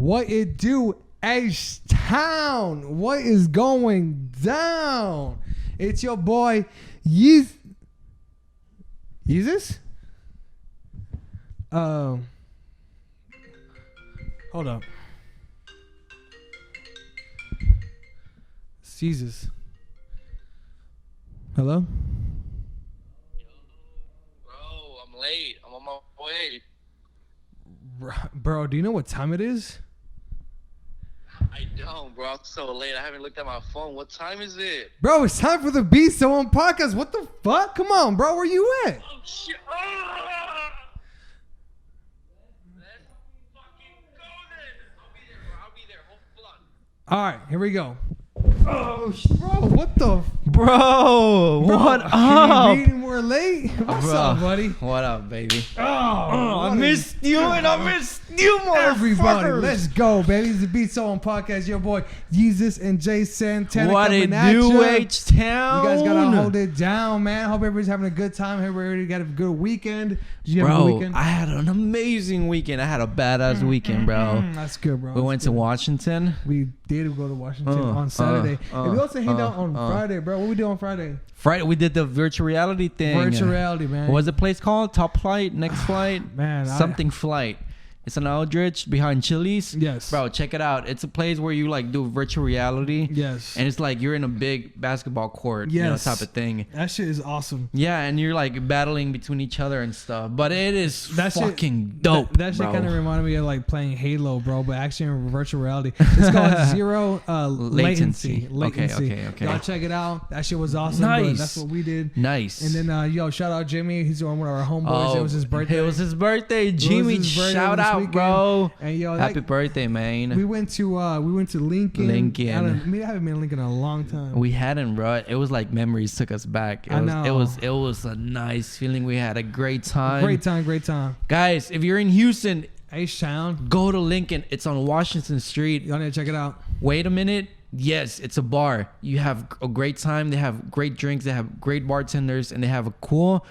What it do, H-Town? What is going down? It's your boy, Yeezus. Hold up. It's Yeezus. Hello? Bro, I'm late. I'm on my way. Bro, do you know what time it is? I don't, bro. I'm so late. I haven't looked at my phone. What time is it? Bro, it's time for the Be Someone podcast. What the fuck? Come on, bro. Where you at? Oh, shit. Ah! Let's fucking go then. I'll be there, bro. I'll be there. Hold on. All right, here we go. Oh, bro, what the? Bro, what up? Can you read we're late? What's up, buddy? What up, baby? Oh, I missed you and I missed you, everybody. motherfuckers. Let's go, baby. It's the Beat Someone podcast. Your boy Yeezus and Jay Santana What it coming at do, ya. H-Town? You guys gotta hold it down, man. Hope everybody's having a good time. Hope everybody got a good weekend. Did you have a good Bro, weekend? I had an amazing weekend. I had a badass weekend, bro. That's good, bro. We went to Washington. We did go to Washington on Saturday. And we also hanged out on Friday, bro. What we do on Friday? Friday, we did the virtual reality thing. Virtual reality, man. What was the place called? Top Flight? Next Flight? Man, Something Flight. It's an Aldrich behind Chili's. Yes. Bro, check it out. It's a place where you like do virtual reality. Yes. And it's like you're in a big basketball court, Yes. you know, type of thing. That shit is awesome. Yeah, and you're like battling between each other and stuff. But it is fucking dope. That shit kind of reminded me of like playing Halo, bro, but actually in virtual reality. It's called zero latency. Okay. Y'all check it out. That shit was awesome. Nice. Bro. That's what we did. Nice. And then, yo, shout out Jimmy. He's one of our homeboys. It was his birthday. It was his birthday. Jimmy, his birthday shout this out, weekend. bro. And yo, Happy birthday, man. We went to Lincoln. Lincoln. I haven't been in Lincoln in a long time. We hadn't, bro. It was like memories took us back. I know. It was a nice feeling. We had a great time. Great time. Guys, if you're in Houston, H-Town. go to Lincoln. It's on Washington Street. Y'all need to check it out. Wait a minute. Yes, it's a bar. You have a great time. They have great drinks. They have great bartenders, and they have a cool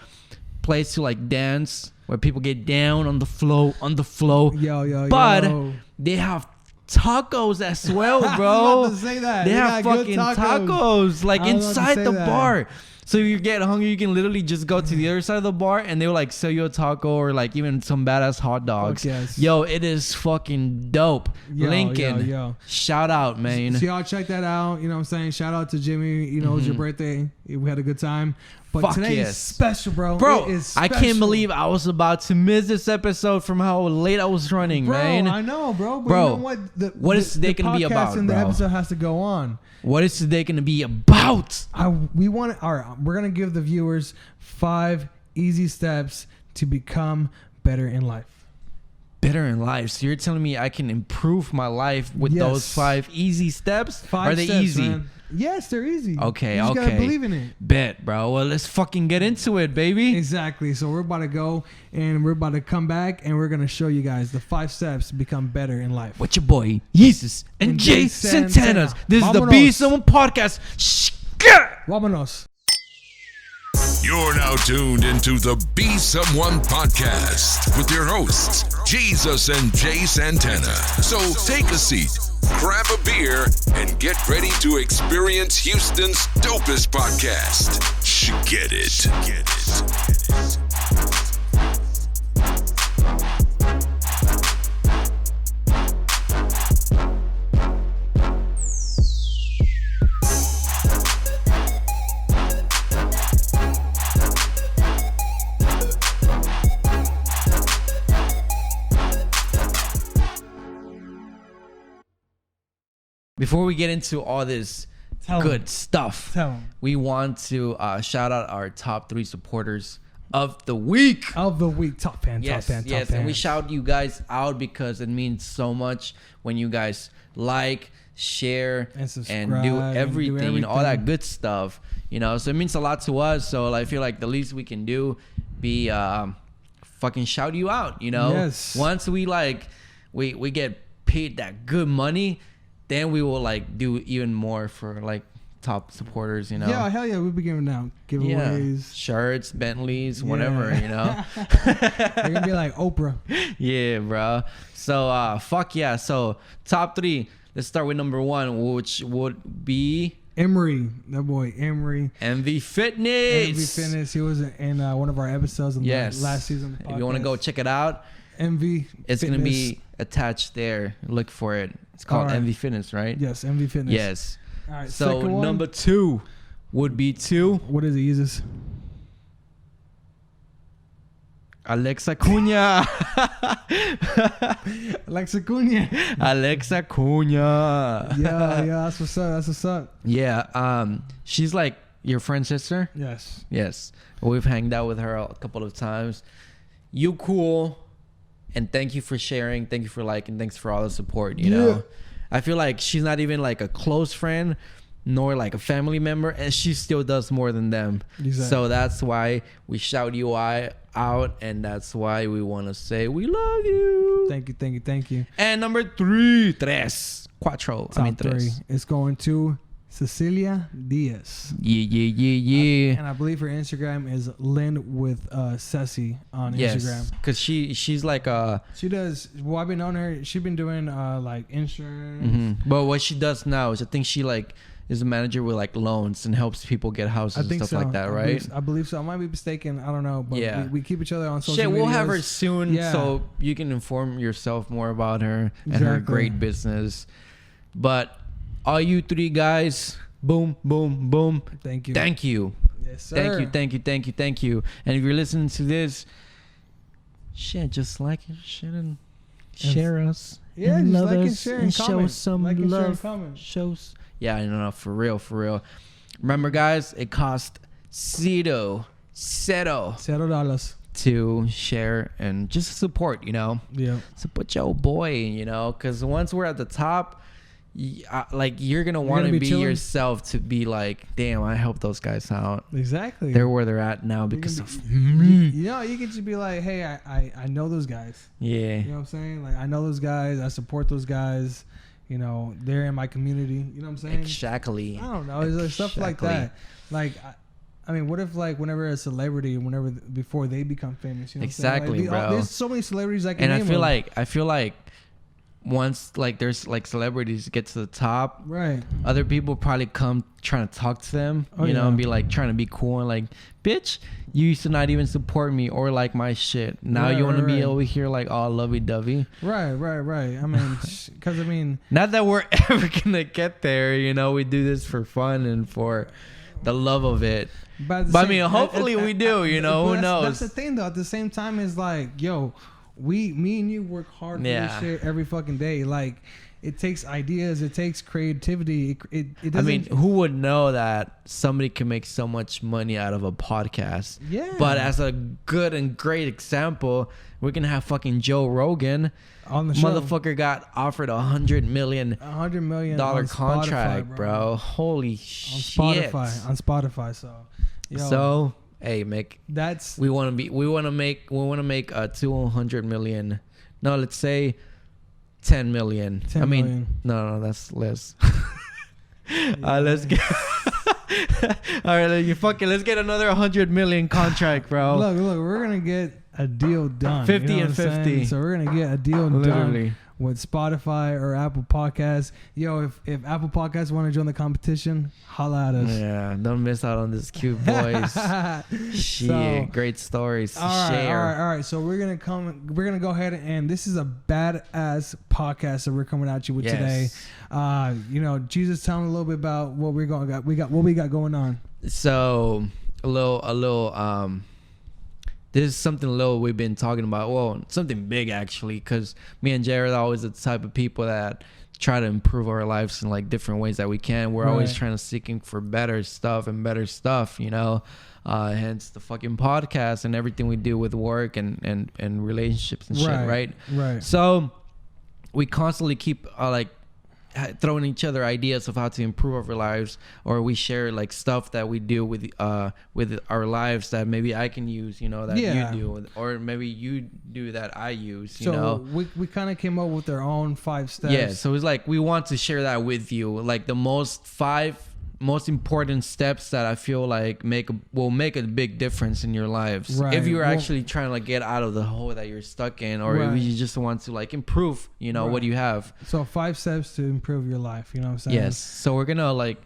place to like dance where people get down on the flow. Yo. But they have tacos as well, bro. I was about to say that. They have got good fucking tacos like I was about to inside say the that. bar. So you get hungry, you can literally just go to the other side of the bar and they'll like sell you a taco or like even some badass hot dogs. Yes. Yo, it is fucking dope. Lincoln. Yo. Shout out, man. So y'all check that out. You know what I'm saying? Shout out to Jimmy. You know, it was your birthday. We had a good time. But Fuck today yes. is special, bro. Bro, It is I special. can't believe I was about to miss this episode from how late I was running, Bro, I man. know, bro. But Bro, you know what? what is today gonna be podcast about, and the bro? episode has to go on. What is today going to be about? We're gonna give the viewers 5 easy steps to become better in life. Better in life. So you're telling me I can improve my life with Yes. those 5 easy steps? 5 Are they steps, easy? man. Yes, they're easy. Okay, you just okay. gotta believe in it. Bet, bro. Well, let's fucking get into it, baby. Exactly. So we're about to go and we're about to come back and we're gonna show you guys the 5 steps to become better in life. With your boy, Yeezus and Jay Santana. This is the Be Someone podcast. Vámonos. You're now tuned into the Be Someone podcast with your hosts, Jesus and Jay Santana. So take a seat, grab a beer, and get ready to experience Houston's dopest podcast. Get it. Before we get into all this good stuff, we want to shout out our top 3 supporters of the week. Top fan. Yes, and we shout you guys out because it means so much when you guys like, share, And subscribe, and do and do everything, all everything. that good stuff. You know, so it means a lot to us. So I feel like the least we can do be fucking shout you out. You know, Yes. Once we get paid that good money, then we will like do even more for like top supporters, you know. Yeah, hell yeah, we'll be giving out giveaways, shirts, Bentleys, whatever, you know. They're gonna be like Oprah. Yeah, bro. So fuck yeah. So top 3. Let's start with number 1, which would be Emery, that boy Emery. MV Fitness. MV Fitness. He was in one of our episodes in the last season. If you want to go check it out, MV. it's gonna be attached there. Look for it. It's called MV Fitness, right? Yes, MV Fitness. Yes. All right. So second one, number 2 would be What is it, Yeezus? Alexa Cunha. Alexa Cunha. Alexa Cunha. Yeah, that's what's up. That's what's up. Yeah. She's like your friend's sister. Yes. Yes. We've hanged out with her a couple of times. You cool. And thank you for sharing. Thank you for liking. Thanks for all the support. You know, I feel like she's not even like a close friend, nor like a family member, and she still does more than them. Exactly. So that's why we shout you out, and that's why we want to say we love you. Thank you. And number 3, cuatro. Top 3. It's going to Cecilia Diaz. Yeah. And I believe her Instagram is Lynn with Ceci on Instagram. Because she's like She does. Well, I've been on her. She's been doing like insurance. Mm-hmm. But what she does now is I think she like is a manager with like loans and helps people get houses and stuff like that, right? I believe so. I might be mistaken. I don't know. But Yeah. we keep each other on social Shit, media. we'll have her soon, Yeah. so you can inform yourself more about her and her Exactly. great business. But all you 3 guys, boom, boom, boom. Thank you. Thank you. Yes, sir. Thank you. And if you're listening to this, shit, just like it, shit, and share us. Yeah, and just love like and us share and and show comment. us some Like and share and love. comment. Shows. Yeah, no, for real. Remember, guys, it cost $0 $0 to share and just support, you know. Yeah. Support your boy, you know, because once we're at the top, like you're gonna want to be be chilling. yourself to be like, damn, I helped those guys out. Exactly. They're where they're at now because can of You me. know, you can just be like, hey, I know those guys. Yeah. You know what I'm saying? Like, I know those guys. I support those guys. You know, they're in my community. You know what I'm saying? Exactly. I don't know. It's like stuff like that. Like, I mean, what if like whenever a celebrity, before they become famous, you know what I'm saying? Exactly, Like, bro. There's so many celebrities I can And name. I feel like once like there's like celebrities get to the top, Right. other people probably come trying to talk to them, Oh, you know, yeah. and be like trying to be cool and like, bitch, you used to not even support me or like my shit. Now Right, you want to right, be right. over here like all lovey-dovey. Right. I mean, because I mean, Not that we're ever gonna get there, you know. We do this for fun and for the love of it. but I mean, hopefully we do, you know. Who knows? That's the thing, though. At the same time, is like, yo, me and you work hard for Yeah. this shit every fucking day. Like, it takes ideas, it takes creativity. It doesn't. I mean, who would know that somebody can make so much money out of a podcast? Yeah. But as a good and great example, we can have fucking Joe Rogan. on the show, Motherfucker got offered $100 million $100 million dollar on contract, Spotify, bro. Holy On shit. Spotify. So, yo, So, hey, Mick, that's we want to make a 200 million. No, let's say 10 million. 10 I mean, million. no, that's less. Let's get. All right, let's get another 100 million contract, bro. look. We're gonna get a deal done. 50 you know and what I'm 50. saying? So we're gonna get a deal Literally. done with Spotify or Apple Podcasts. Yo, if Apple Podcasts want to join the competition, holla at us. Yeah, don't miss out on this cute voice. Shit, So- great stories to All share. right. So we're gonna go ahead and this is a badass podcast that we're coming at you with today. Yes. You know, Jesus, tell me a little bit about what we got going on. So a little this is something little we've been talking about. Well, something big actually, because me and Jared are always the type of people that try to improve our lives in like different ways that we can. We're always Right. trying to seeking for better stuff, you know. Hence the fucking podcast and everything we do with work and relationships and shit, right? Right. So we constantly keep throwing each other ideas of how to improve our lives, or we share like stuff that we do with our lives that maybe I can use, you know, that Yeah. you do, or maybe you do that I use, you So know. we kind of came up with our own 5 steps. Yeah, so it's like we want to share that with you, like the most most important steps that I feel like will make a big difference in your lives. Right. If you're actually trying to like get out of the hole that you're stuck in, or if you just want to like improve, what you have. So 5 steps to improve your life. You know what I'm saying? Yes. So we're gonna like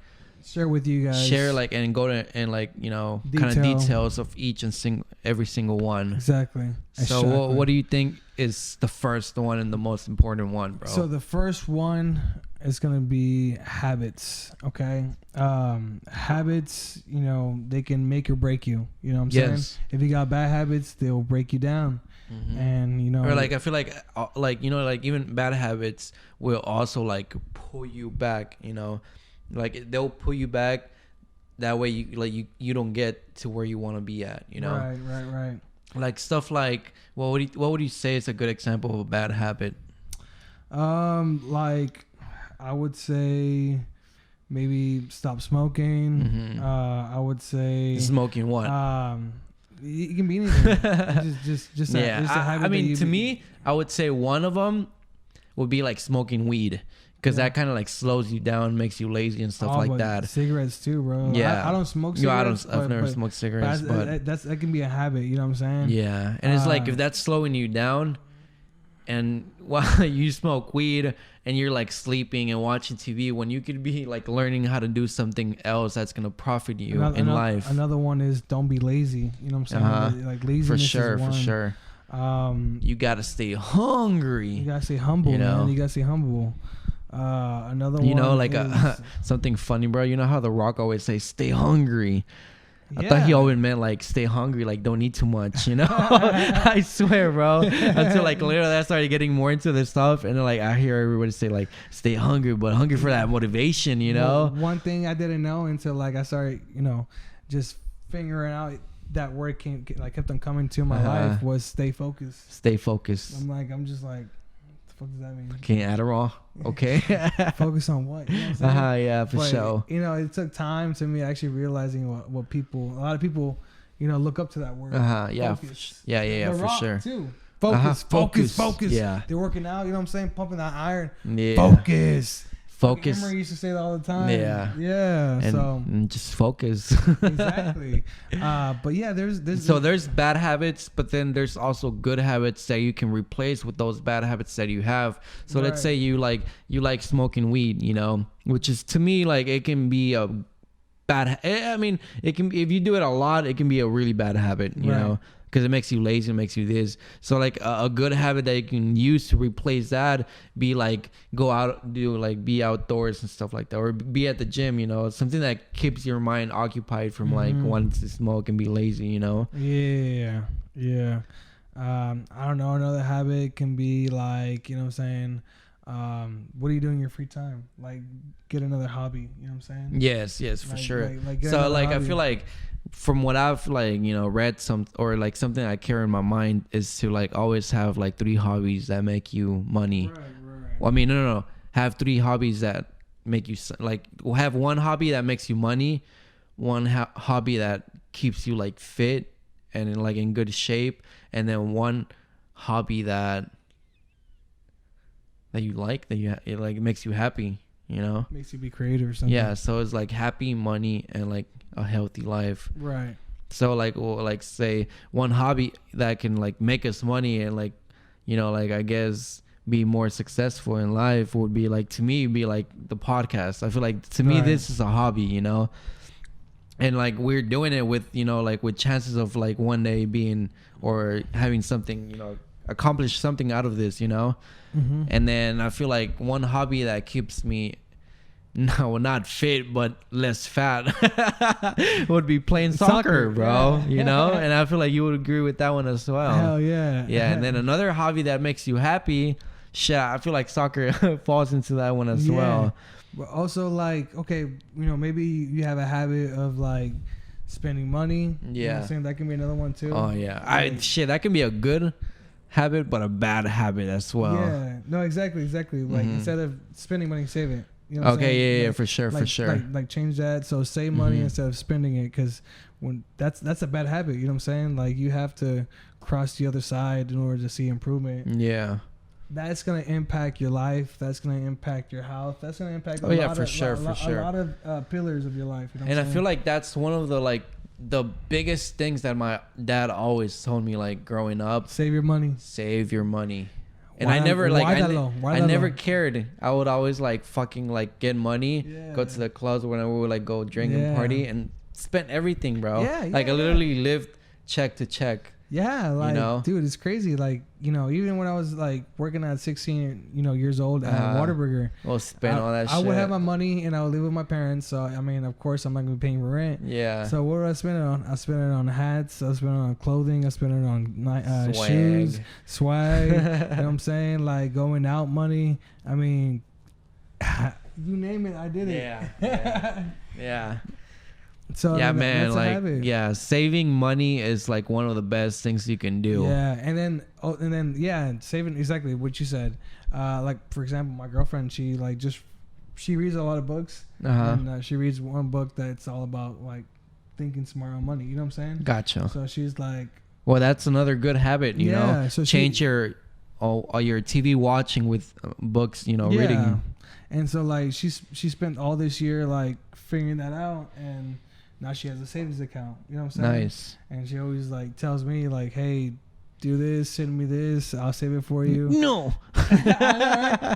share with you guys. Share like and go to and like kind of details of each and every single one. Exactly. So what do you think is the first one and the most important one, bro? So the first one is gonna be habits. Okay. Habits, they can make or break you. You know what I'm saying? If you got bad habits, they'll break you down. Mm-hmm. And or like I feel like even bad habits will also like pull you back. Like they'll pull you back. That way you don't get to where you want to be at. Right. Like stuff like what would you say is a good example of a bad habit? Like I would say maybe stop smoking. Mm-hmm. I would say smoking what? It can be anything. just a habit. I mean, to me, I would say one of them would be like smoking weed, because that kind of like slows you down, makes you lazy and stuff like that. Cigarettes too, bro. Yeah, I don't smoke cigarettes. I've never smoked cigarettes, but that can be a habit. You know what I'm saying? Yeah, and it's like if that's slowing you down, and while you smoke weed and you're like sleeping and watching TV, when you could be like learning how to do something else that's gonna profit you in life. Another one is don't be lazy. You know what I'm saying? Like laziness for sure. You gotta stay hungry. You gotta stay humble, man. You gotta stay humble. Another one, like something funny, bro. You know how The Rock always say, "Stay hungry." Yeah. I thought he always meant like stay hungry, like don't eat too much, I swear, bro. Until like literally I started getting more into this stuff, and then like I hear everybody say like stay hungry, but hungry for that motivation, Well, one thing I didn't know until like I started, just figuring out that word kept on coming to my life was stay focused. Stay focused. I'm just like, what the fuck does that mean? Okay, Adderall. Okay. Focus on what? You know what I'm saying? Yeah, for sure. It took time to me actually realizing what a lot of people, look up to that word. Yeah. Focus. Yeah, The for Rock sure. Too. Focus. Yeah. They're working out, you know what I'm saying? Pumping that iron. Yeah. Focus. Emery used to say that all the time. Yeah. And just focus. Exactly. But yeah, there's bad habits, but then there's also good habits that you can replace with those bad habits that you have. So let's say you like smoking weed, which is, to me, like it can be a bad. I mean, it can, if you do it a lot, it can be a really bad habit, you know. Because it makes you lazy, it makes you this. So like a good habit that you can use to replace that, be like go out, be outdoors and stuff like that, or be at the gym, something that keeps your mind occupied from like wanting to smoke and be lazy, Yeah. I don't know. Another habit can be like, what I'm saying? What do you do in your free time? Like get another hobby, you know what I'm saying? Yes, for sure. So like I feel like from what I've read something I carry in my mind is to like always have like 3 hobbies that make you money. Right. Well, I mean, no. Have 3 hobbies that make you have one hobby that makes you money, one hobby that keeps you like fit and in good shape, and then one hobby that you like, it makes you happy, makes you be creative or something. Yeah, so it's like happy, money, and like a healthy life. Right. So say one hobby that can like make us money and I guess be more successful in life would be like, to me, be like the podcast. I feel like to me this is a hobby, and like we're doing it with with chances of like one day being or having something, accomplish something out of this, and then I feel like one hobby that keeps me not fit but less fat would be playing soccer, bro. And I feel like you would agree with that one as well. Hell yeah. And then another hobby that makes you happy, I feel like soccer falls into that one as well. But also maybe you have a habit of like spending money. Yeah, you know what I'm saying? That can be another one too. Oh yeah, that can be a good habit but a bad habit as well. Yeah, no, exactly. Like instead of spending money, save it. You know okay, for sure. Like change that. So save money instead of spending it, because when that's a bad habit. You know what I'm saying? Like you have to cross the other side in order to see improvement. Yeah. that's gonna impact your life. That's gonna impact your health. That's gonna impact a lot of pillars of your life. You know and I feel like that's one of the biggest things that my dad always told me, like growing up. Save your money. Save your money. And I never cared. I would always like fucking like get money, go to the clubs whenever we would like go drink and party, and spend everything, bro. I literally lived check to check. Yeah, like, you know? Dude, it's crazy. Like, you know, even when I was like working at 16, years old at Whataburger, we'll spend all that shit. I would have my money and I would live with my parents. So, I mean, of course, I'm not going to be paying rent. Yeah. So, what would I spend it on? I spent it on hats. I spent it on clothing. I spent it on shoes, swag. You know what I'm saying? Like, going out money. I mean, you name it, I did it. Yeah. So yeah, man, like saving money is like one of the best things you can do. Yeah, and then saving, exactly what you said. Like for example, my girlfriend, she reads a lot of books, and she reads one book that's all about like thinking smart on money. You know what I'm saying? Gotcha. So she's like, well, that's another good habit. You know, so change your TV watching with books. You know, reading. And so like she spent all this year like figuring that out, and now she has a savings account. You know what I'm saying? Nice. And she always like tells me like, hey, do this, send me this, I'll save it for you. No.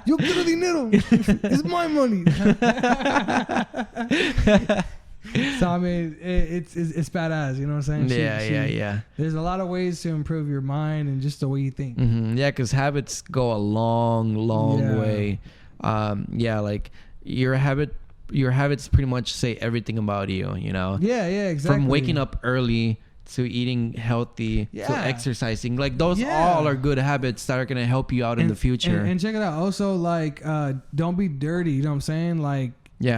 Yo quiero dinero. It's my money. So I mean, it's badass. You know what I'm saying? Yeah. There's a lot of ways to improve your mind and just the way you think. Mm-hmm. Yeah, because habits go a long way. Like your habits pretty much say everything about you, you know? Yeah, exactly. From waking up early to eating healthy to exercising. Like those all are good habits that are going to help you out in the future. And check it out. Also, like, don't be dirty. You know what I'm saying? Like,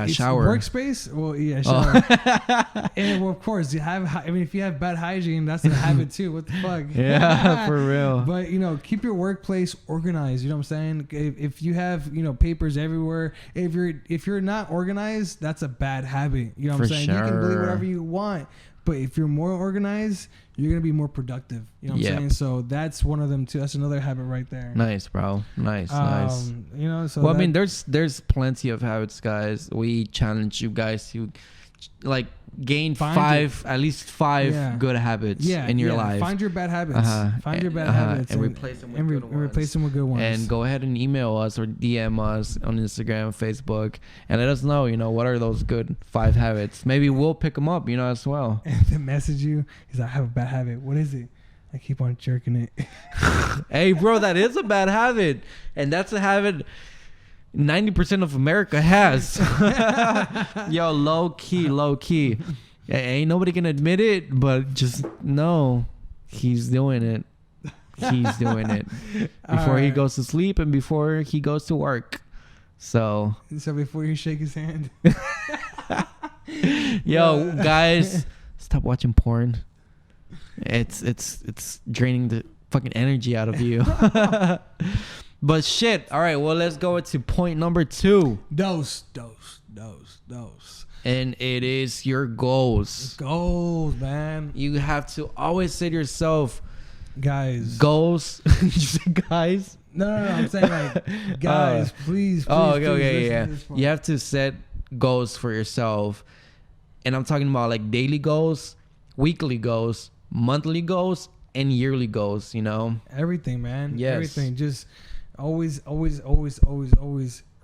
shower. Workspace? Well, shower. And well, of course, if you have bad hygiene, that's a habit too. What the fuck? Yeah, for real. But, keep your workplace organized. You know what I'm saying? If you have, papers everywhere, if you're not organized, that's a bad habit. You know what I'm saying? Sure. You can believe whatever you want, but if you're more organized, you're going to be more productive. You know what I'm saying? So that's one of them too. That's another habit right there. Nice, bro. Nice. So well, I mean, there's plenty of habits, guys. We challenge you guys to like gain at least five good habits in your life. Find your bad habits. Find your bad habits and replace them with good ones. And go ahead and email us or DM us on Instagram, Facebook, and let us know, what are those good 5 habits. Maybe we'll pick them up, as well. And then message you, because I have a bad habit. What is it? I keep on jerking it. Hey, bro, that is a bad habit. And that's a habit 90% of America has. Yo, low key. Ain't nobody can admit it, but just know he's doing it. He's doing it before he goes to sleep and before he goes to work. So before you shake his hand. Yo, guys, stop watching porn. It's draining the fucking energy out of you. But shit. All right. Well, let's go into point number 2. Dose. And it is your goals. Goals, man. You have to always say to yourself, guys. Goals. Guys. No. I'm saying like, guys, please. Okay. You have to set goals for yourself, and I'm talking about like daily goals, weekly goals, monthly goals, and yearly goals. Everything, man. Yes. Everything. Just. Always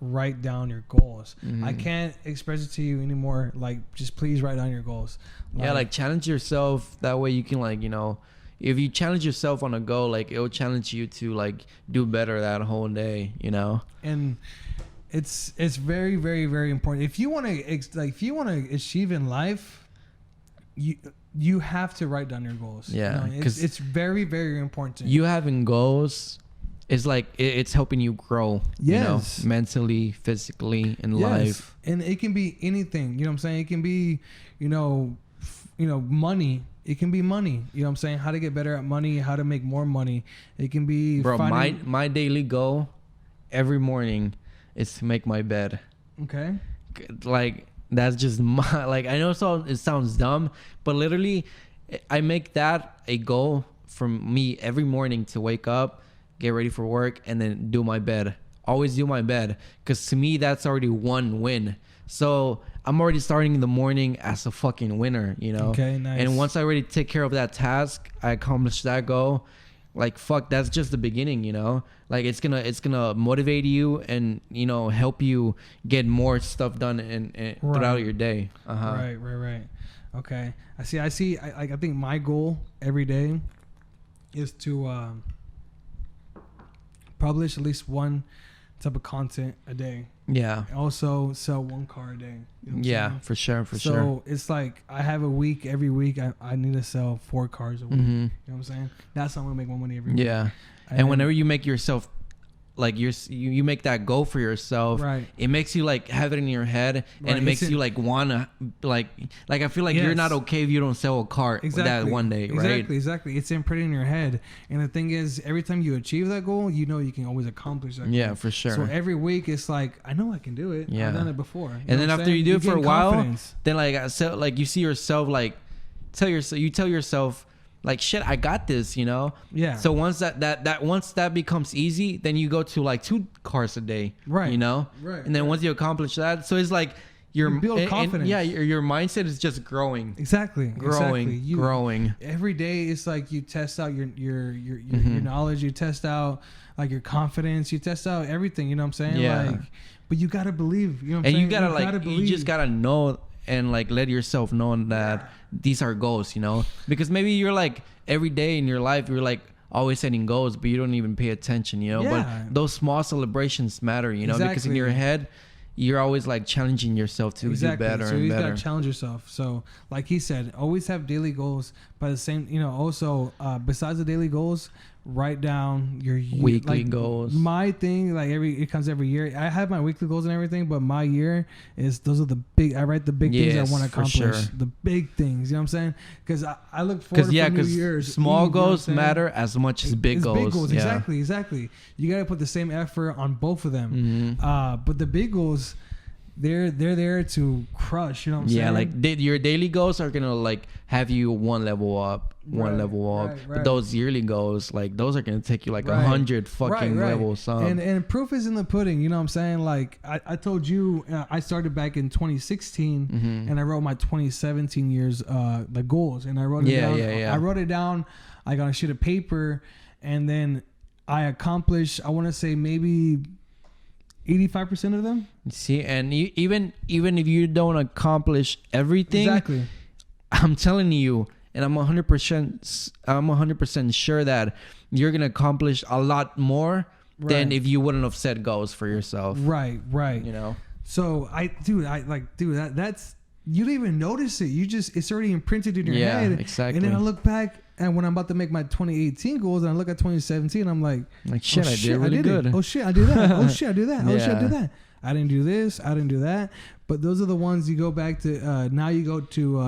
write down your goals. Mm-hmm. I can't express it to you anymore. Like, just please write down your goals. Like challenge yourself. That way you can if you challenge yourself on a goal, like it'll challenge you to like do better that whole day, And it's very, very, very important. If you want to achieve in life, you have to write down your goals. Yeah, because it's very, very important. You having goals. It's like it's helping you grow, mentally, physically, in life. And it can be anything. You know what I'm saying? It can be, money. It can be money. You know what I'm saying? How to get better at money, how to make more money. It can be my daily goal every morning is to make my bed. Okay. Like that's just my I know it sounds dumb, but literally I make that a goal for me every morning to wake up, get ready for work, and then do my bed. Always do my bed, because to me that's already one win. So I'm already starting in the morning as a fucking winner, you know. Okay, nice. And once I already take care of that task, I accomplish that goal. Like, fuck, that's just the beginning, you know. Like, it's gonna motivate you and, you know, help you get more stuff done and throughout your day. Right. Okay, I see. I think my goal every day is to publish at least one type of content a day. Yeah. Also sell one car a day. You know what I'm saying? For sure. So it's like I have a week. Every week I need to sell 4 cars a week. Mm-hmm. You know what I'm saying? That's how I'm gonna make more money every week. Yeah. And whenever you make yourself, like, you make that goal for yourself, right, it makes you like have it in your head, and it makes you like wanna like I feel like you're not okay if you don't sell a car that one day, right? Exactly. It's imprinted in your head, and the thing is, every time you achieve that goal, you know you can always accomplish that. Yeah, goal. for sure. So every week it's like, I know I can do it. Yeah, I've done it before. And then after you do it for a while, then like you see yourself, like you tell yourself, like, shit, I got this, you know? Yeah. So once once that becomes easy, then you go to like 2 cars a day. Right. You know? Right. And then once you accomplish that, so it's like you build confidence. Your mindset is just growing. Exactly. Growing. Every day it's like you test out your knowledge, you test out like your confidence, you test out everything, you know what I'm saying? Yeah. Like, but you gotta believe, you know what I'm And saying? you gotta you just gotta know and like let yourself know that these are goals, you know, because maybe you're like every day in your life you're like always setting goals, but you don't even pay attention, you know. But those small celebrations matter, you know, because in your head you're always like challenging yourself to do better so and you better. Gotta challenge yourself. So like he said, always have daily goals, but the same, you know, also besides the daily goals, write down your weekly goals. My thing, like it comes every year. I have my weekly goals and everything, but my year is those are the big. I write the big things I want to accomplish. Sure. The big things, you know what I'm saying? Because I look forward to New Year's. Small goals matter as much as big goals. Big goals, exactly. You gotta put the same effort on both of them. Mm-hmm. But the big goals, they're there to crush, you know what I'm saying? Yeah, like your daily goals are gonna like have you one level up. But those yearly goals, like those are gonna take you like 100 fucking levels up. And proof is in the pudding, you know what I'm saying? Like I told you, I started back in 2016, and I wrote my 2017 years the goals, and I wrote it down. I wrote it down like on a sheet of paper, and then I accomplished, I want to say maybe 85% of them. See, and even if you don't accomplish everything, exactly, I'm telling you, and I'm 100% sure that you're gonna accomplish a lot more than if you wouldn't have set goals for yourself. Right. You know. So that's you don't even notice it. It's already imprinted in your head. Exactly. And then I look back, and when I'm about to make my 2018 goals, and I look at 2017, I'm like shit, I did really good. Oh shit, I did that. Oh shit, I did that. Oh shit, I did that. I didn't do this. I didn't do that. But those are the ones you go back to. Now you go to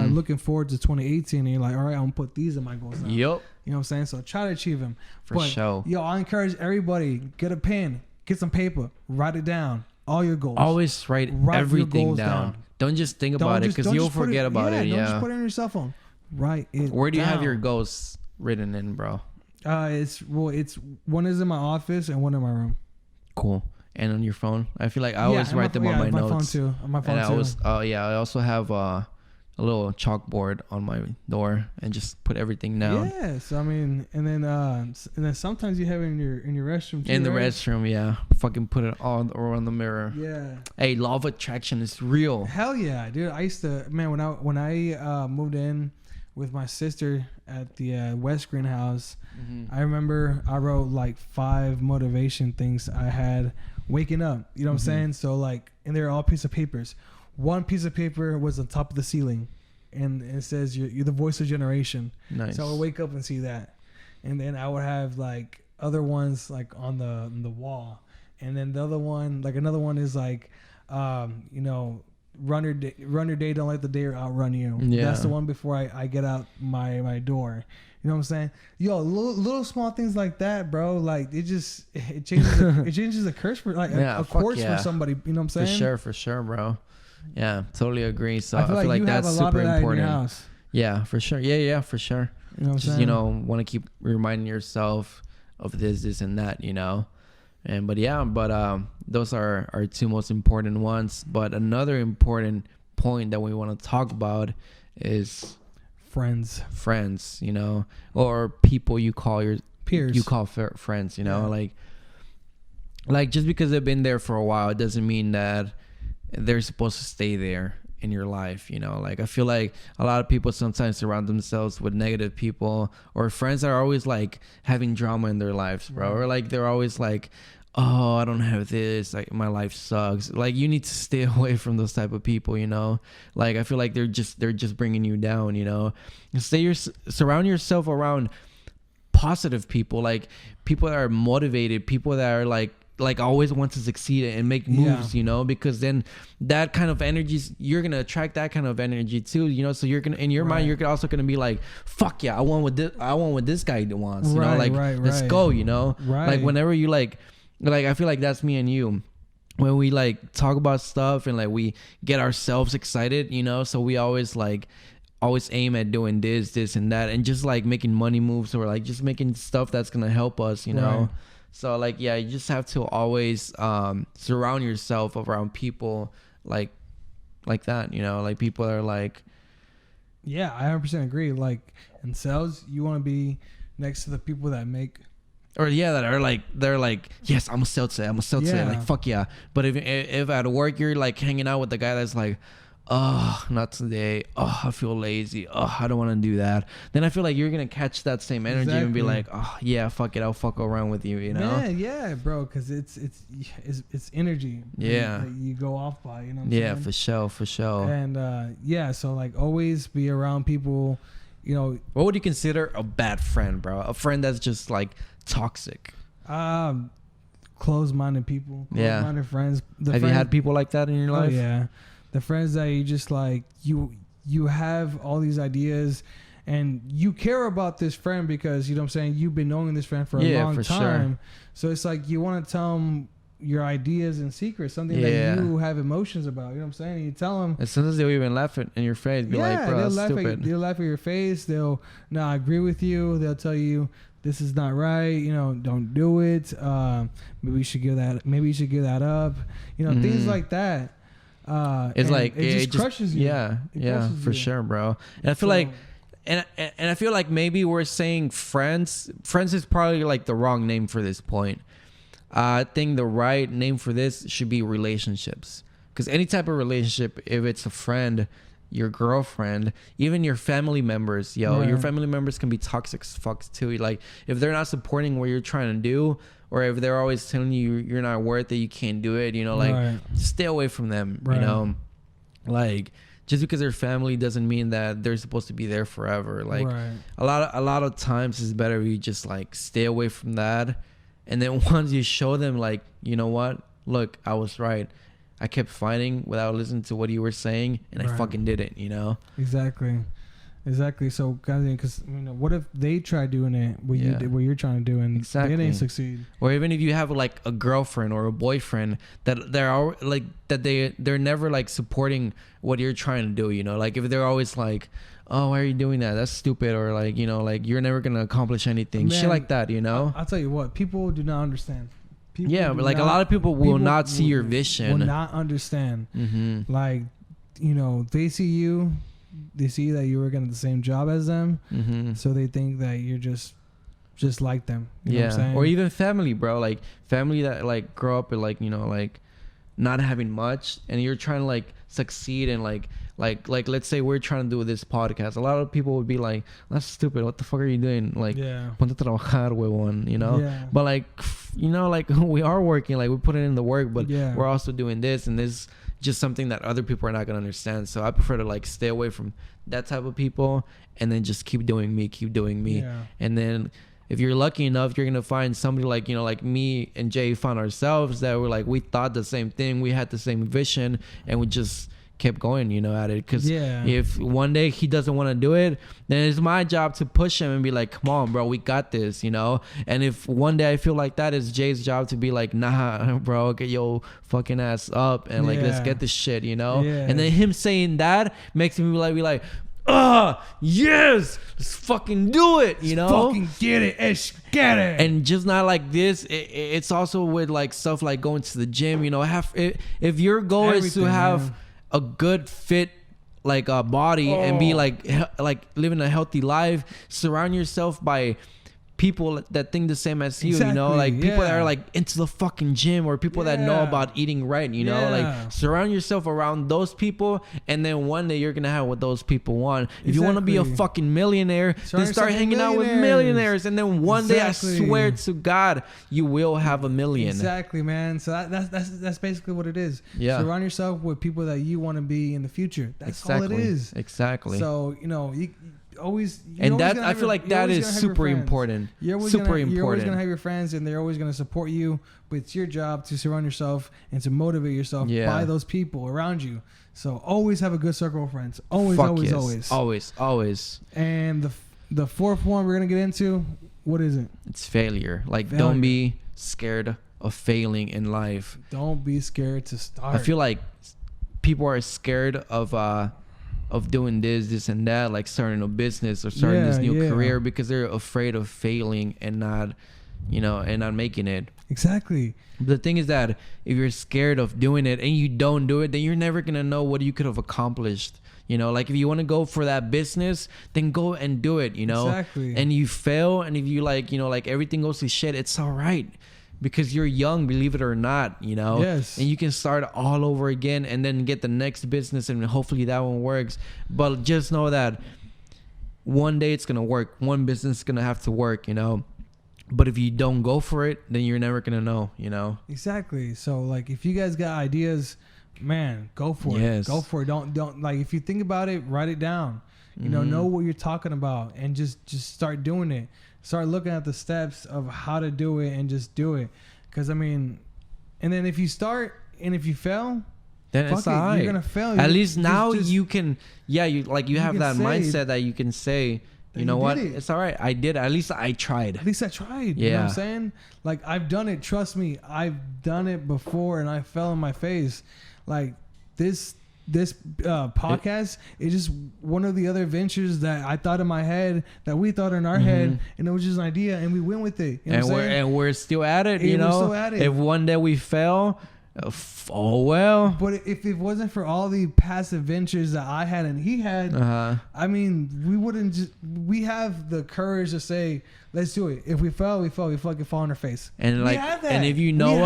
looking forward to 2018, and you're like, all right, I'm gonna put these in my goals now. Yep. You know what I'm saying? So try to achieve them. For sure. Yo, I encourage everybody, get a pen, get some paper, write it down. All your goals. Always write everything down. Don't just think about it, because you'll forget about it. Don't just put it on your cell phone. Write it. Where do you have your goals written in, bro? It's one is in my office and one in my room. Cool. And on your phone? I feel like I always write them on my notes. On my phone too. I also have a little chalkboard on my door and just put everything down. Yes, I mean, and then sometimes you have it in your restroom too. In the restroom, yeah. Fucking put it on or on the mirror. Yeah. Hey, law of attraction is real. Hell yeah, dude. I used to, man, when I moved in with my sister at the West Greenhouse, I remember I wrote like 5 motivation things I had waking up. You know what I'm saying? So like, and they're all piece of papers. One piece of paper was on top of the ceiling, and it says you're the voice of generation. Nice. So I would wake up and see that, and then I would have like other ones like on the wall, and then the other one, like another one is like, you know, run your day, don't let the day outrun you. Yeah. That's the one before I get out my door. You know what I'm saying? Yo, little small things like that, bro. Like it changes a curse for like a course for somebody. You know what I'm saying? For sure, bro. Yeah, totally agree. So I feel like that's super important. Yeah, for sure. Yeah, for sure. You know what I'm saying? You know, want to keep reminding yourself of this and that, you know. But those are our two most important ones. But another important point that we want to talk about is friends, you know, or people you call your peers, you call friends, you know. Like just because they've been there for a while, it doesn't mean that they're supposed to stay there in your life, you know. Like I feel like a lot of people sometimes surround themselves with negative people or friends that are always like having drama in their lives, bro. Or like they're always like, oh, I don't have this, like my life sucks. Like you need to stay away from those type of people, you know. Like I feel like they're just bringing you down, you know. Surround yourself around positive people, like people that are motivated, people that are like always want to succeed and make moves, you know, because then that kind of energy, you're gonna attract that kind of energy too, you know. So you're gonna, in your mind, you're also gonna be like, fuck yeah, I want what this guy wants, you know, like let's go, you know. Like whenever you like I feel like that's me and you when we like talk about stuff and like we get ourselves excited, you know. So we always aim at doing this and that, and just like making money moves or like just making stuff that's gonna help us, you know. So like, yeah, you just have to always surround yourself around people like that, you know, like people that are like, yeah, I 100% agree. Like in sales, you want to be next to the people that make, or that are like, they're like, yes, I'm a sales today, like fuck yeah. But if at work you're like hanging out with the guy that's like, oh, not today, oh, I feel lazy, oh, I don't want to do that, then I feel like you're gonna catch that same energy and be like, oh yeah, fuck it, I'll fuck around with you, you know. Yeah, bro, because it's energy, that you go off by, you know what I'm saying? For sure. And so like always be around people, you know. What would you consider a bad friend, bro? A friend that's just like toxic? Closed-minded people, closed-minded friends. Have you had people like that in your life? Yeah. The friends that you just like, you have all these ideas and you care about this friend because, you know what I'm saying, you've been knowing this friend for a long time. Sure. So it's like you want to tell them your ideas and secrets, something that you have emotions about, you know what I'm saying? And you tell them. As soon as they'll even laugh in your face, be like, bro, that's stupid. They'll laugh at your face. They'll not agree with you. They'll tell you, this is not right, you know, don't do it. Maybe you should give that up. You know, things like that. It's like it just crushes you. Yeah, for sure, bro. And I feel like, and I feel like maybe we're saying friends. Friends is probably like the wrong name for this point. I think the right name for this should be relationships. Because any type of relationship, if it's a friend, your girlfriend, even your family members, your family members can be toxic as fuck too. Like if they're not supporting what you're trying to do, or if they're always telling you you're not worth it, you can't do it, you know, like stay away from them, you know. Like just because they're family doesn't mean that they're supposed to be there forever. Like a lot of times it's better if you just like stay away from that. And then once you show them like, you know what, look, I was right. I kept fighting without listening to what you were saying, and I fucking did it, you know? Exactly. So, because you know, what if they try doing it what you did, what you're trying to do, and they didn't succeed? Or even if you have like a girlfriend or a boyfriend that they're all like that they're never like supporting what you're trying to do, you know? Like if they're always like, oh, why are you doing that? That's stupid. Or like, you know, like you're never gonna accomplish anything. Man, shit like that, you know? I'll tell you what, people do not understand. But like a lot of people will not see your vision. Will not understand. Like, you know, they see that you work at the same job as them, so they think that you're just like them. You know what I'm saying? Or even family, bro. Like family that like grow up with like, you know, like not having much, and you're trying to like succeed and like let's say we're trying to do this podcast. A lot of people would be like, that's stupid, what the fuck are you doing? Like ponte a trabajar, huevón, you know? But like, you know, like we are working, like we put in the work, but we're also doing this, and this is just something that other people are not gonna understand. So I prefer to like stay away from that type of people, and then just keep doing me. And then if you're lucky enough, you're gonna find somebody like, you know, like me and Jay found ourselves, that were like, we thought the same thing, we had the same vision, and we just kept going, you know, at it. Because if one day he doesn't want to do it, then it's my job to push him and be like, come on, bro, we got this, you know. And if one day I feel like that, it's Jay's job to be like, nah, bro, get your fucking ass up and like let's get this shit, you know. And then him saying that makes me be like, yes, let's fucking do it, you know? Fucking get it, get it. And just not like this, it's also with like stuff like going to the gym, you know. If your goal is to have a good fit like a body and be like living a healthy life, surround yourself by people that think the same as you, you know, like people that are like into the fucking gym, or people that know about eating right, you know, like surround yourself around those people, and then one day you're gonna have what those people want. If you want to be a fucking millionaire, then start hanging out with millionaires, and then one day, I swear to God, you will have a million. Exactly, man. So that's basically what it is. Surround yourself with people that you want to be in the future. That's all it is. Exactly. So, you know, you always, and that I feel like that is super important. You're always gonna have your friends, and they're always gonna support you. But it's your job to surround yourself and to motivate yourself by those people around you. So always have a good circle of friends. Always. And the fourth one we're gonna get into, what is it? It's failure. Like, don't be scared of failing in life. Don't be scared to start. I feel like people are scared of doing this and that, like starting a business or starting this new career, because they're afraid of failing and not, you know, and not making it. Exactly. But the thing is that if you're scared of doing it and you don't do it, then you're never gonna know what you could have accomplished. You know, like if you want to go for that business, then go and do it, you know. Exactly. And you fail, and if you like, you know, like everything goes to shit, it's all right. Because you're young, believe it or not, you know. Yes. And you can start all over again and then get the next business, and hopefully that one works. But just know that one day it's going to work. One business is going to have to work, you know. But if you don't go for it, then you're never going to know, you know. Exactly. So, like, if you guys got ideas, man, go for it. Go for it. Don't like, if you think about it, write it down. You know what you're talking about, and just start doing it. Start looking at the steps of how to do it, and just do it. Because, I mean, and then if you start and if you fail, then it's all right. You're going to fail. At least now you can, you have that mindset that you can say, you know what, it's all right. I did. At least I tried. Yeah. You know what I'm saying? Like, I've done it. Trust me. I've done it before, and I fell on my face. Like, this podcast is just one of the other ventures that I thought in my head, that we thought in our head, and it was just an idea, and we went with it. You know what I'm saying? We're still at it. You know, we're still at it. If one day we fail, oh well. But if it wasn't for all the past adventures that I had and he had, I mean, we wouldn't just. We have the courage to say, let's do it. If we fail, we fail. We fucking fall on our face. And like, and if you know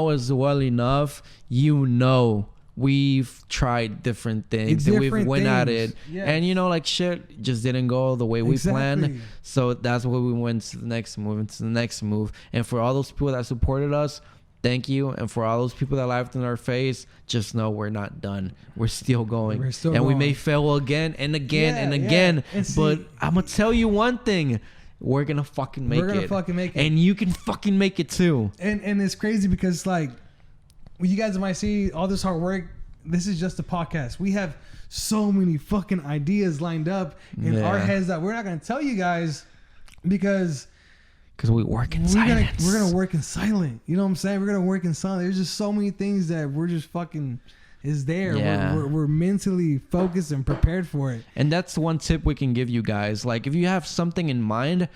us well enough, you know. We've tried different things, and we've went at it, and you know, like, shit just didn't go the way we planned. So that's why we went to the next move. And for all those people that supported us, thank you. And for all those people that laughed in our face, just know we're not done. We're still going. We may fail again and again and again. But I'm gonna tell you one thing. We're gonna fucking make it. And you can fucking make it too. And it's crazy because, like, you guys might see all this hard work. This is just a podcast. We have so many fucking ideas lined up in our heads that we're not going to tell you guys because we work in silence. We're going to work in silent. You know what I'm saying? We're going to work in silent. There's just so many things that we're just fucking is there. Yeah. We're mentally focused and prepared for it. And that's one tip we can give you guys. Like, if you have something in mind,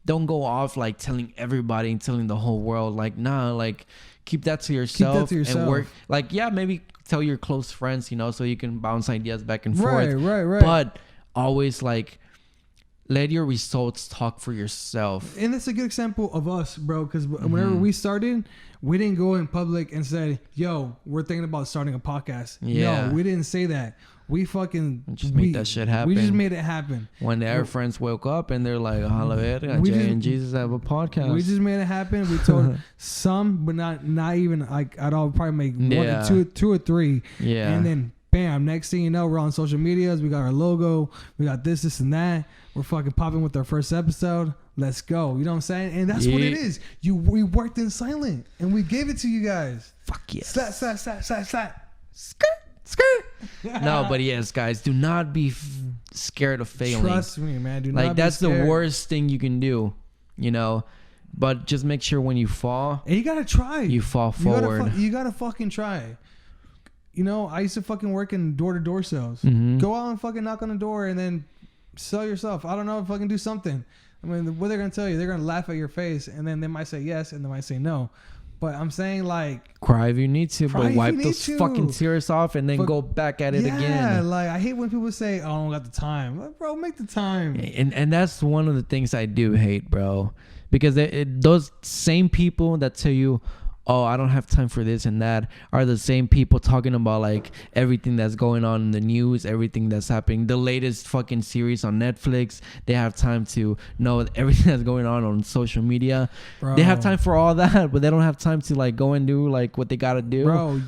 don't go off like telling everybody and telling the whole world. Like, nah, like, keep that to yourself. And work. Like, maybe tell your close friends, you know, so you can bounce ideas back and forth. Right. But always, like, let your results talk for yourself. And that's a good example of us, bro, because whenever we started, we didn't go in public and say, yo, we're thinking about starting a podcast. No, we didn't say that. We made that shit happen. We just made it happen. One day our friends woke up and they're like, "Holla, Jay and Jesus have a podcast." We just made it happen. We told some, but not even like at all. Probably make two or three. Yeah. And then bam, next thing you know, we're on social medias. We got our logo. We got this and that. We're fucking popping with our first episode. Let's go. You know what I'm saying? And that's what it is. We worked in silent and we gave it to you guys. Fuck yes. Slap. Skirt. No, but yes, guys, do not be scared of failing. Trust me, man. Do like, not that's be scared. The worst thing you can do, you know. But just make sure when you fall, and you gotta try. You fall forward. You gotta fucking try. you know, I used to fucking work in door-to-door sales. Mm-hmm. Go out and fucking knock on the door and then sell yourself. I don't know, fucking do something. I mean, what they're going to tell you, they're going to laugh at your face, and then they might say yes, and they might say no. But I'm saying, like... Cry if you need to, but wipe those fucking tears off and then go back at it again. Yeah, like, I hate when people say, oh, I don't got the time. Like, bro, make the time. And that's one of the things I do hate, bro. Because those same people that tell you, oh, I don't have time for this and that, are the same people talking about like everything that's going on in the news, everything that's happening, the latest fucking series on Netflix. They have time to know everything that's going on social media. Bro. They have time for all that, but they don't have time to like go and do like what they gotta do. Bro,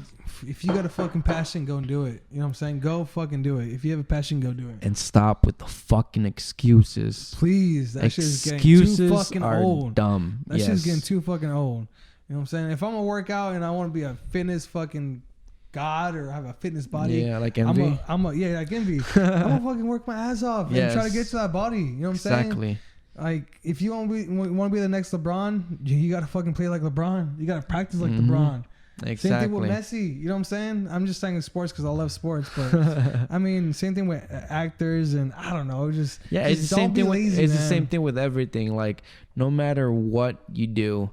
if you got a fucking passion, go and do it. You know what I'm saying? Go fucking do it. If you have a passion, go do it. And stop with the fucking excuses. Please, that shit's getting too fucking old. Dumb. That shit's getting too fucking old. You know what I'm saying? If I'm gonna work out and I want to be a fitness fucking god or have a fitness body, yeah, like envy. like envy. I'm gonna fucking work my ass off and try to get to that body. You know what I'm saying? Exactly. Like if you want to be the next LeBron, you gotta fucking play like LeBron. You gotta practice like LeBron. Exactly. Same thing with Messi. You know what I'm saying? I'm just saying sports because I love sports, but I mean, same thing with actors and I don't know, it's the same thing. It's the same thing with everything. Like no matter what you do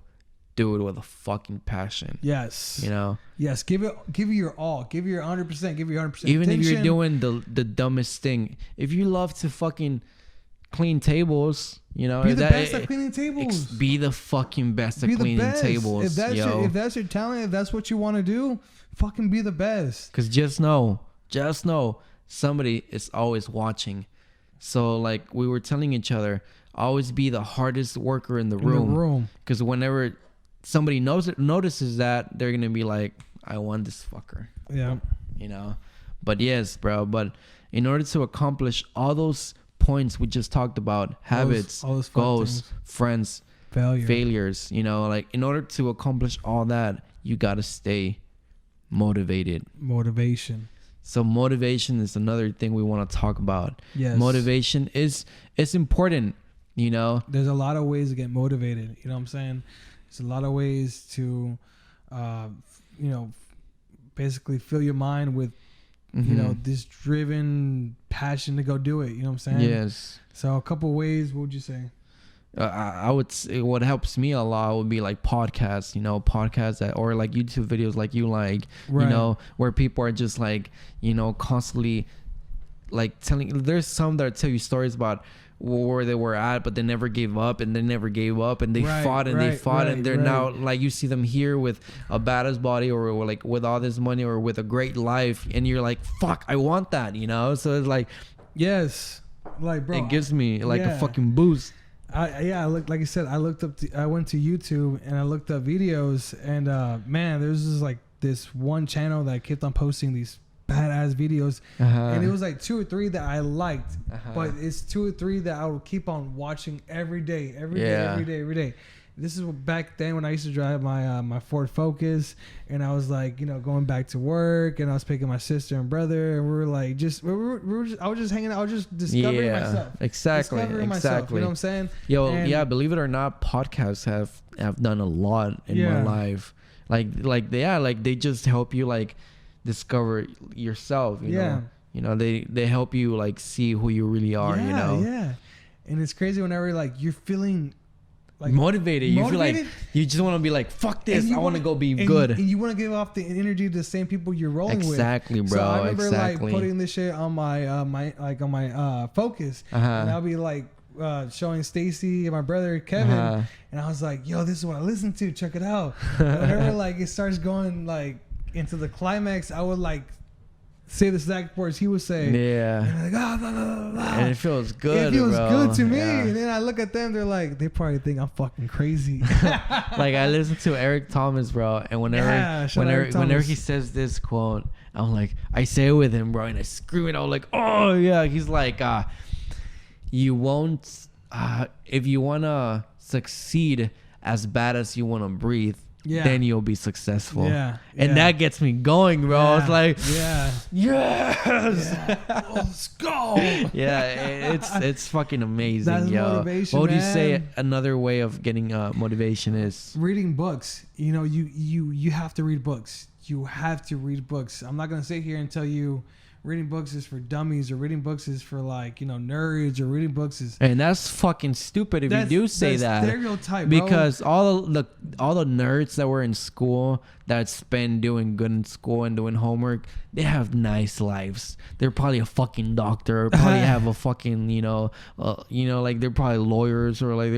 it with a fucking passion. Yes. You know? Yes. Give it your all. Give your 100%. Give your 100%. Even if you're doing the dumbest thing. If you love to fucking clean tables, you know, be the best at cleaning tables. Be the fucking best at cleaning tables. If that's your talent, if that's what you want to do, fucking be the best. Because just know, somebody is always watching. So like we were telling each other, always be the hardest worker in the room. Because whenever somebody notices that, they're gonna be like, I want this fucker. Yeah. You know? But yes, bro. But in order to accomplish all those points we just talked about, habits, all those goals, friends, failures, you know, like in order to accomplish all that, you gotta stay motivated. Motivation. So motivation is another thing we want to talk about. Yes. Motivation it's important, you know. There's a lot of ways to get motivated. You know what I'm saying? There's a lot of ways to, you know, basically fill your mind with, you know, this driven passion to go do it. You know what I'm saying? Yes. So a couple of ways, what would you say? I would say what helps me a lot would be like podcasts, you know, or like YouTube videos like you like, you know, where people are just like, you know, constantly like there's some that tell you stories about where they were at, but they never gave up and they fought and they're now like, you see them here with a badass body or like with all this money or with a great life, and you're like, fuck, I want that, you know? So it's like, yes, like, bro, it gives me like a fucking boost. I looked, like I said, I went to YouTube and I looked up videos, and man, there's just like this one channel that kept on posting these badass videos, and it was like 2 or 3 that I liked, but it's 2 or 3 that I would keep on watching every day. This is back then when I used to drive my Ford Focus, and I was like, you know, going back to work, and I was picking my sister and brother, and we were like, I was just hanging out, I was just discovering myself. Exactly. Myself, you know what I'm saying? Yeah, believe it or not, podcasts have done a lot in my life. Like they just help you like discover yourself, you know, they help you like see who you really are, you know. And it's crazy whenever like you're feeling like motivated. You feel like you just want to be like, fuck this, I want to go be good, and you want to give off the energy to the same people you're rolling with. Exactly, bro. So I remember like putting this shit on my Focus, and I'll be like showing Stacy and my brother Kevin, and I was like, yo, this is what I listen to, check it out. Whenever like it starts going like into the climax, I would like say the exact words he would say. Yeah. And, like, blah, blah, blah. And it feels good. It feels good to me. And then I look at them, they're like, they probably think I'm fucking crazy. Like I listen to Eric Thomas, bro, and whenever he says this quote, I'm like, I say it with him, bro, and I scream it out like, oh yeah. He's like, you won't if you wanna succeed as bad as you wanna breathe, then you'll be successful. Yeah. And that gets me going, bro. Yeah. It's like, yes. Let's go. It's fucking amazing, That's yo. motivation, What would you say man. another way of getting motivation is? Reading books. You have to read books. You have to read books. I'm not gonna sit here and tell you reading books is for dummies or reading books is for nerds or reading books is. And that's fucking stupid if you do say that. Stereotype, bro. Because all the nerds that were in school that spend doing good in school and doing homework, they have nice lives. They're probably a fucking doctor, or probably have a fucking like they're probably lawyers, or like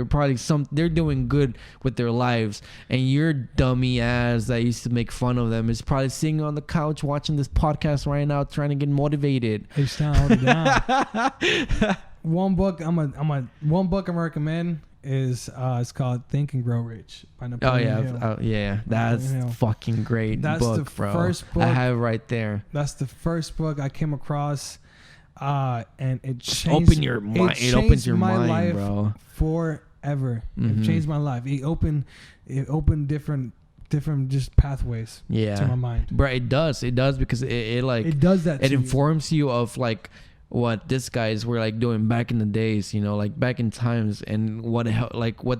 they're doing good with their lives. And your dummy ass that used to make fun of them is probably sitting on the couch watching this podcast right now, trying to get motivated. Hey, hold it down. One book I'm gonna recommend is it's called Think and Grow Rich by Napoleon Hill. That's fucking great. That's book, the bro. First book I have right there. That's the first book I came across, and it changed. It opens your mind, life bro. Forever. It changed my life. It opened different just pathways to my mind. Bro, it does because it does that. It informs you of like what these guys were like doing back in the days, like back in times, and what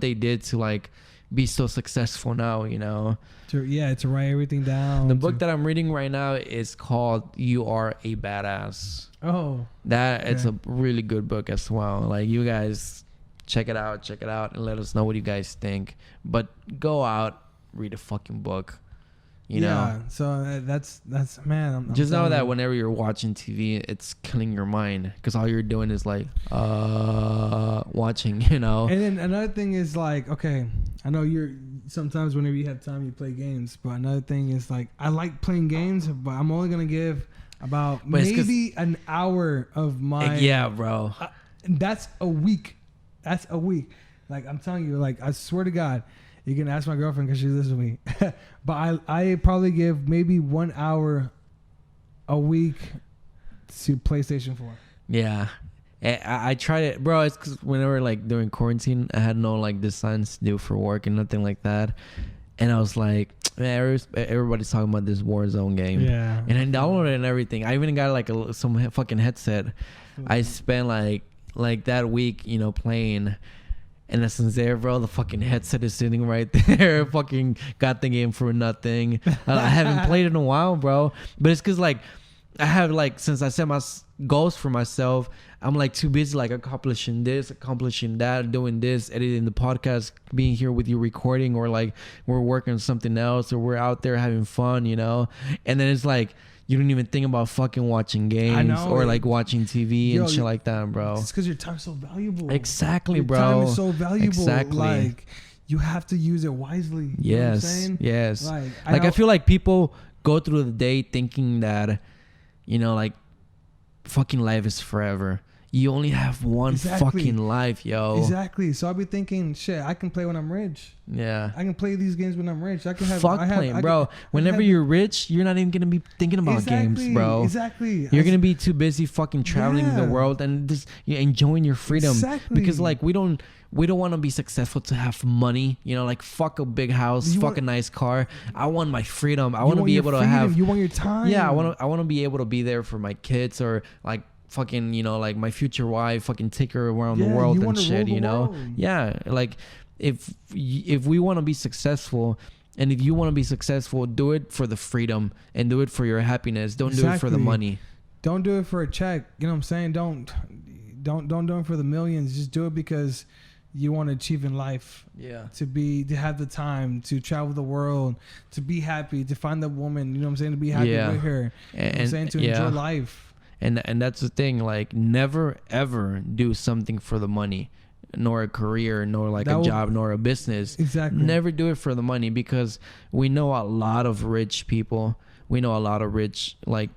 they did to like be so successful now, to write everything down. The book that I'm reading right now is called You Are a Badass. It's a really good book as well. Like, you guys check it out and let us know what you guys think. But go out, read a fucking book. You know? So that's man. I'm just know that whenever you're watching TV, it's killing your mind, because all you're doing is like watching, And then another thing is like, okay, I know you're sometimes whenever you have time you play games, but another thing is like, I like playing games, but I'm only gonna give about maybe an hour of my bro. That's a week. Like, I'm telling you, like, I swear to God. You can ask my girlfriend because she lives with me. But I probably give maybe 1 hour a week to PlayStation 4. Yeah. I tried it. Bro, it's because whenever, like, during quarantine, I had no, like, designs to do for work and nothing like that. And I was like, man, everybody's talking about this Warzone game. Yeah. And I downloaded it and everything. I even got, like, some fucking headset. I spent, like that week, playing. And as soon as there, bro, the fucking headset is sitting right there. Fucking got the game for nothing. I haven't played it in a while, bro. But it's because, like, I have, like, since I set my goals for myself, I'm, like, too busy, like, accomplishing this, accomplishing that, doing this, editing the podcast, being here with you recording, or, like, we're working on something else, or we're out there having fun, And then it's, like, you don't even think about fucking watching games or like watching TV and shit like that, bro. It's because your time's so valuable. Exactly, bro. Your time is so valuable. Exactly. Like, you have to use it wisely. Yes. You know what I'm saying? Yes. Like I feel like people go through the day thinking that, like, fucking life is forever. You only have one fucking life, yo. Exactly. So I'll be thinking, shit, I can play when I'm rich. Yeah. I can play these games when I'm rich. I can have playing, bro. Whenever you're rich, you're not even gonna be thinking about games, bro. Exactly. You're gonna be too busy fucking traveling the world and just enjoying your freedom. Exactly. Because, like, we don't want to be successful to have money, like, fuck a big house, fuck a nice car. I want my freedom. I want to be able to have. You want your time. Yeah, I want to be able to be there for my kids, or like fucking, like, my future wife, fucking take her around the world and shit, Yeah, like, if we want to be successful, and if you want to be successful, do it for the freedom and do it for your happiness. Don't do it for the money. Don't do it for a check. You know what I'm saying? Don't do it for the millions. Just do it because you want to achieve in life. Yeah. To have the time to travel the world, to be happy, to find the woman, you know what I'm saying, to be happy with her. You know what I'm saying, to enjoy life. And that's the thing, like, never ever do something for the money, nor a career, nor like a job, nor a business. Exactly. Never do it for the money, because we know a lot of rich people. We know a lot of rich like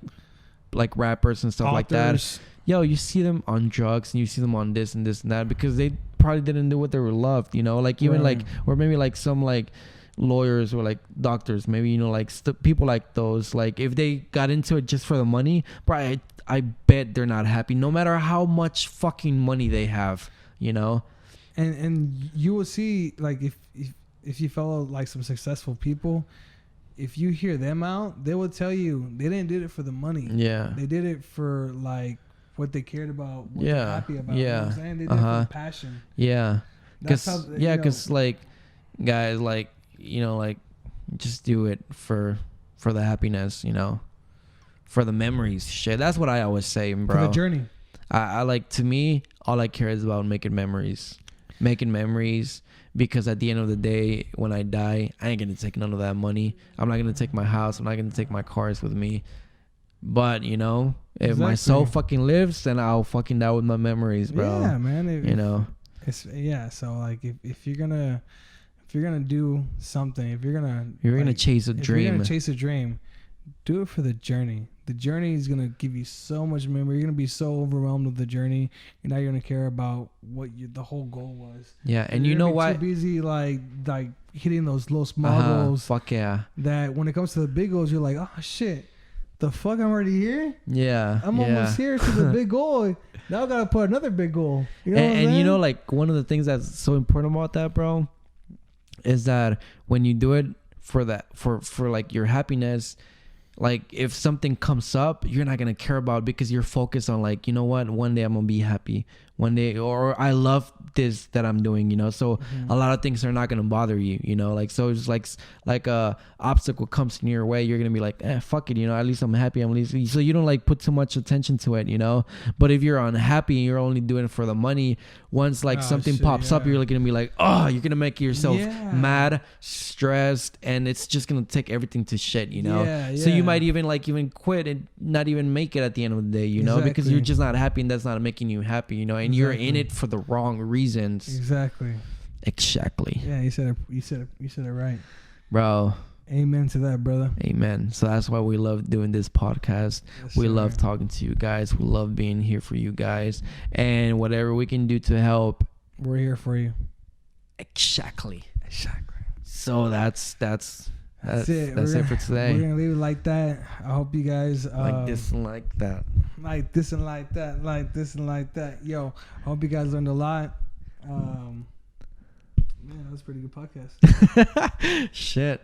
rappers and stuff Authors. Like that. Yo, you see them on drugs and you see them on this and this and that because they probably didn't do what they were loved, like, even like, or maybe like some like lawyers or like doctors, maybe, like people like those, like, if they got into it just for the money, bro, I bet they're not happy no matter how much fucking money they have, And you will see, like, if if you follow like some successful people, if you hear them out, they will tell you they didn't do it for the money. Yeah. They did it for like what they cared about, what they're happy about. Yeah. You know what I'm saying? They did it for passion. Yeah. That's how, Because like guys, like, you know, like just do it for the happiness, you know, for the memories. Shit, that's what I always say, bro. For the journey. I like, to me, all I care is about making memories, because at the end of the day, when I die, I ain't gonna take none of that money. I'm not gonna take my house. I'm not gonna take my cars with me. But, you know, if my soul fucking lives, then I'll fucking die with my memories, bro. Yeah, man. You know. So like if you're gonna do something, if you're gonna chase a dream, you're gonna chase a dream, do it for the journey. The journey is gonna give you so much memory. You're gonna be so overwhelmed with the journey. You're not gonna care about what the whole goal was. Yeah, and you know what? Too busy like hitting those little small goals. Fuck yeah. That when it comes to the big goals, you're like, oh shit, the fuck, I'm already here. Yeah, I'm almost here to the big goal. Now I gotta put another big goal. You know and you know, like one of the things that's so important about that, bro, is that when you do it for like your happiness, like if something comes up, you're not gonna care about, because you're focused on like, you know what, one day I'm gonna be happy, one day, or I love this that I'm doing, you know. So a lot of things are not gonna bother you, you know. Like, so it's like a obstacle comes in your way, you're gonna be like, fuck it, you know. At least I'm happy. So you don't like put too much attention to it, you know. But if you're unhappy and you're only doing it for the money, once like something pops up, you're gonna be like, oh, you're gonna make yourself mad, stressed, and it's just gonna take everything to shit, you know. So you might even quit and not even make it at the end of the day, you know, because you're just not happy, and that's not making you happy, you know. And you're in it for the wrong reasons. Exactly. Yeah, you said it right, bro. Amen to that, brother. Amen. So that's why we love doing this podcast. Yes, we love talking to you guys. We love being here for you guys, and whatever we can do to help, we're here for you. Exactly. So that's it. That's it for today. We're gonna leave it like that. I hope you guys like this and like that. Like this and like that. Like this and like that. Yo, I hope you guys learned a lot. Man, that was a pretty good podcast. Shit.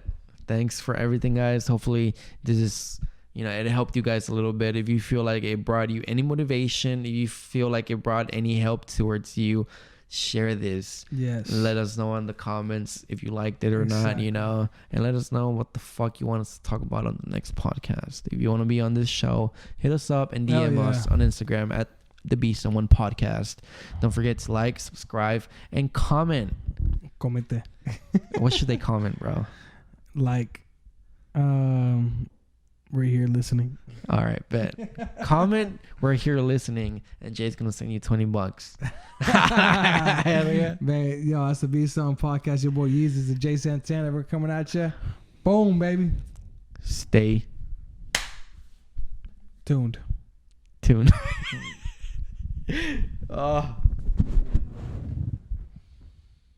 Thanks for everything, guys. Hopefully this is, you know, it helped you guys a little bit. If you feel like it brought you any motivation, if you feel like it brought any help towards you, share this. Yes. Let us know in the comments if you liked it or not, you know, and let us know what the fuck you want us to talk about on the next podcast. If you want to be on this show, hit us up and DM us on Instagram at the Be Someone Podcast. Don't forget to like, subscribe, and comment. Comente. What should they comment, bro? Like, we're here listening. All right, bet. Comment, we're here listening, and Jay's gonna send you $20. Man, yo, that's the Be Someone Podcast. Your boy Yeezus and Jay Santana. We're coming at you. Boom, baby. Stay tuned. Oh.